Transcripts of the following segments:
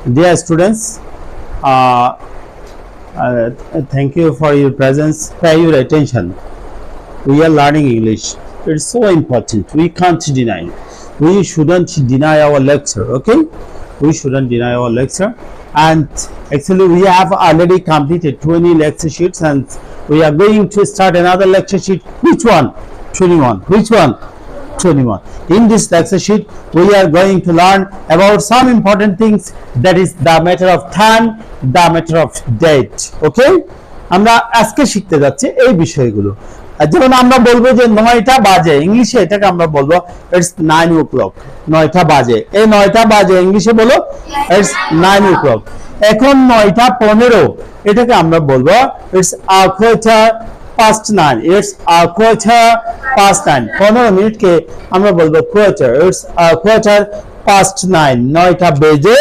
Dear students, thank you for your presence. Pay your attention. We are learning English. It's so important. We can't deny. We shouldn't deny our lecture. Okay? We shouldn't deny our lecture. And actually, we have already completed 20 lecture sheets, and we are going to start another lecture sheet. Which one? 21. Which one? 21. In this lecture sheet, we are going to learn about some important things, that is the matter of time, the matter of date. Okay? আমরা আজকে শিখতে যাচ্ছি এই বিষয়গুলো। যেমন আমরা বলবো যে 9টা বাজে, ইংলিশে এটাকে আমরা বলবো ইটস 9 o'clock। 9টা বাজে, এই 9টা বাজে ইংলিশে বলো ইটস 9 o'clock। এখন 9টা 15, এটাকে আমরা বলবো it's a quarter past 9। It's a quarter past 9। 15 মিনিটকে আমরা বলবো quarter। It's a quarter past 9। 9টা বেজে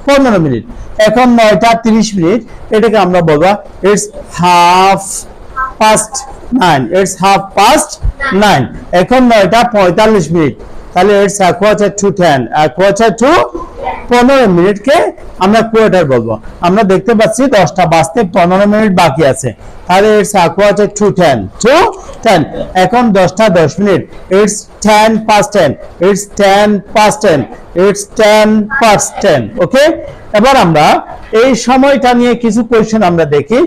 15 মিনিট। এখন 9টা 30 মিনিট, এটাকে আমরা বলবো it's half past 9। It's half past 9। এখন 9টা 45 মিনিট, তাহলে it's a quarter to 10। a quarter to 15 মিনিটকে আমরা কোয়ার্টার বলবো। আমরা দেখতে পাচ্ছি 10টা বাজতে 15 মিনিট বাকি আছে, তাহলে it's a quarter to 10। to 10। এখন 10টা 10 minute, it's 10 past 10। It's 10 past 10। It's 10 past 10। ওকে? এবার আমরা এই সময়টা নিয়ে কিছু কোয়েশ্চেন আমরা দেখি।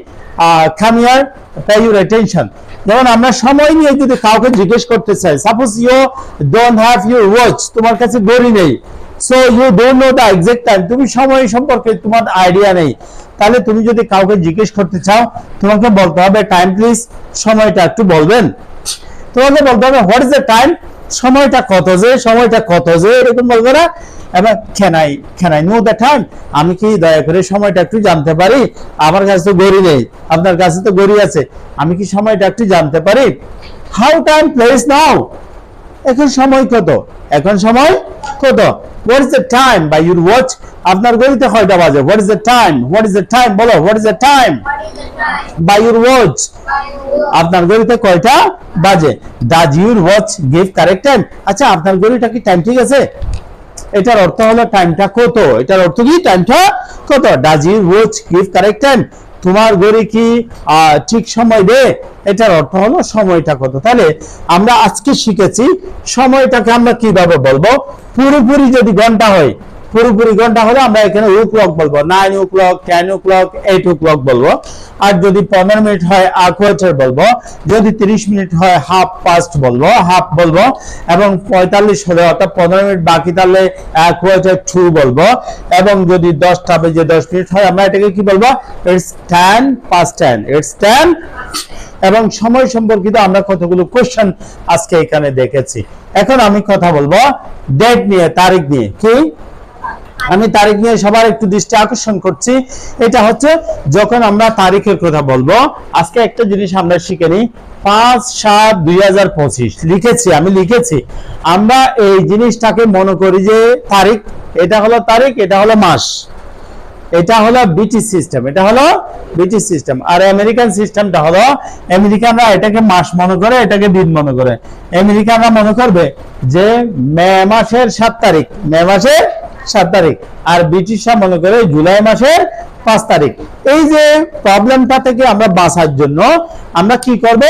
come here, pay your attention। যেমন আমরা সময় নিয়ে যদি কাউকে জিজ্ঞেস করতে চাই, suppose you don't have your watch, তোমার কাছে ঘড়ি নেই, so you don't know the exact time, তুমি সময় সম্পর্কে তোমার আইডিয়া নেই, তাহলে তুমি যদি কাউকে জিজ্ঞেস করতে চাও, তোমাকে বলতে হবে টাইম প্লিজ, সময়টা একটু বলবেন। তোমাকে বলতে হবে হোয়াট ইজ দ্য টাইম, সময়টা কত যে, সময়টা কত যে, এরকম বলবে না। এবার can I know the time, আমি কি দয়া করে সময়টা একটু জানতে পারি? আমার কাছে তো ঘড়ি নেই, আপনার কাছে তো ঘড়ি আছে, আমি কি সময়টা একটু জানতে পারি? হাউ টাইম প্লেস নাও, এখন সময় কত, এখন সময় কত? What is the time by your watch, আপনার ঘড়িতে কয়টা বাজে? What is the time, what is the time, বলো what is the time by your watch, আপনার ঘড়িতে কয়টা বাজে? Does your watch give correct time, আচ্ছা আপনার ঘড়িটা কি টাইম ঠিক আছে? এটার অর্থ হলো টাইমটা কত, এটার অর্থ কি টাইমটা কত? Does your watch give correct time, তোমার ঘড়ি কি ঠিক সময় দেয়? এটার অর্থ হলো সময়টা কত। তাহলে আমরা আজকে শিখেছি সময়টাকে আমরা কিভাবে বলবো। পুরোপুরি যদি ঘন্টা হয়, পুরোপুরি ঘন্টা হলে আমরা এখানে ও ক্লক বলবো, 9 o'clock, 10 o'clock, 8 o'clock বলবো। আর যদি 15 মিনিট হয় a quarter বলবো, যদি 30 মিনিট হয় half past বলবো, হাফ বলবো, এবং 45 হলে অর্থাৎ 15 মিনিট বাকি তাহলে a quarter to বলবো, এবং যদি 10টা বেজে 10 মিনিট হয় আমরা এটাকে কি বলবো? It's 10 past 10। ইটস 10। এবং সময় সম্পর্কিত আমরা কতগুলো কোশ্চেন আজকে এখানে দেখেছি। এখন আমি কথা বলবো ডেট নিয়ে, তারিখ নিয়ে। কি আমি তারিখ নিয়ে সবার একটু দৃষ্টি আকর্ষণ করছি। এটা হচ্ছে যখন আমরা তারিখের কথা বলবো, আজকে একটা জিনিস আমরা শিখে নিই, 5/7/2025 লিখেছি, আমি লিখেছি। আমরা এই জিনিসটাকে মনে করি যে তারিখ, এটা হলো তারিখ, এটা হলো মাস, এটা হলো ব্রিটিশ সিস্টেম, এটা হলো ব্রিটিশ সিস্টেম। আর আমেরিকান সিস্টেমটা হলো, আমেরিকানরা এটাকে মাস মনে করে, এটাকে দিন মনে করে। আমেরিকানরা মনে করবে যে মে মাসের 7 তারিখ, মে মাসের 7 তারিখ, আর ব্রিটিশরা মনে করে জুলাই মাসের 5 তারিখ। এই যে প্রবলেমটা থেকে আমরা বাঁচার জন্য আমরা কি করব?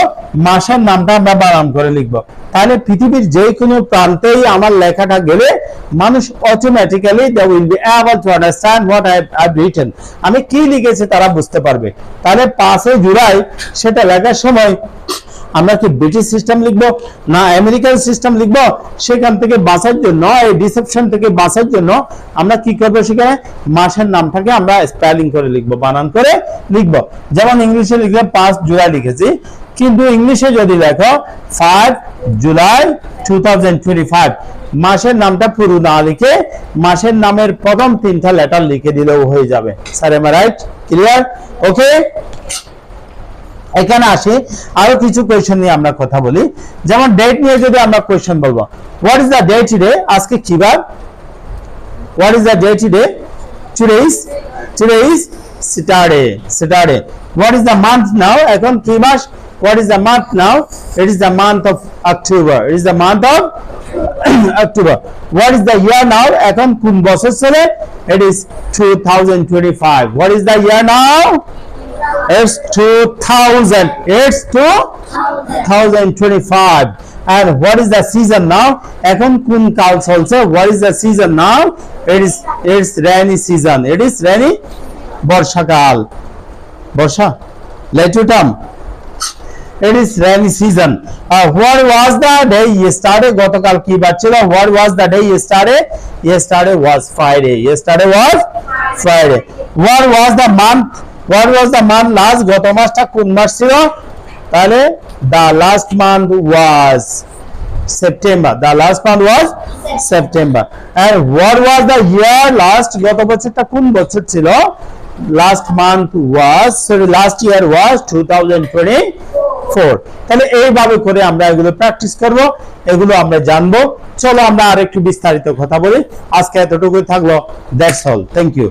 মাসের নামটা আমরা বানান করে লিখব। তাহলে পৃথিবীর যে কোনো প্রান্তেই আমার লেখাটা গেলে মানুষ automatically they will be able to understand what I have written, আমি কি লিখেছি তারা বুঝতে পারবে। তাহলে 5 জুলাই সেটা লেখার সময় আমরা কি ব্রিটিশ সিস্টেম লিখবো না আমেরিকান সিস্টেম লিখবো? সেখান থেকে বাঁচার জন্য, এই ডিসেপশন থেকে বাঁচার জন্য আমরা কি করবো? সেখানে মাসের নামটাকে আমরা স্পেলিং করে লিখবো, বানান করে লিখবো। যেমন ইংলিশে লিখলে 5 জুলাই লিখেছি, কিন্তু ইংলিশে যদি লেখো 5 জুলাই 2025, মাসের নামটা পুরো না লিখে মাসের নামের প্রথম 3টা লেটার লিখে দিলেও হয়ে যাবে। Sir am I right? Clear? Okay? এখানে আসি আরো কিছু কোয়েশ্চেন নিয়ে আমরা কথা বলি। যেমন ডেট নিয়ে যদি আমরা কোয়েশ্চেন বলবো, what is the day today, আজকে কি বার? What is the day today? Today is Saturday. Saturday. What is the month now, এখন কি মাস? What is the month now? It is the month of October. It is the month of October. What is the year now? এখন কোন বছর চলে? It is 2025. What is the year now? It's 2000. It's 2025. And what is the season now? এখন কোন কাল চলছে? What is the season now? It's rainy season. It is rainy বর্ষাকাল। বর্ষা লেটুটাম। It is rainy season. What was the day yesterday? গতকাল কি বার ছিল? What was the day yesterday? Yesterday was Friday. Yesterday was Friday. What was the month? What was the month last? গত মাসটা কোন মাস ছিল? তাহলে the last month was September. The last month was September. And what was the year last? গত বছরটা কোন বছর ছিল? Last year was 2024. তাহলে এইভাবে করে আমরা এগুলো প্র্যাকটিস করব, এগুলো আমরা জানবো। চলো আমরা আরেকটু বিস্তারিত কথা বলি। আজকে এতটুকুই থাকলো। That's all. Thank you.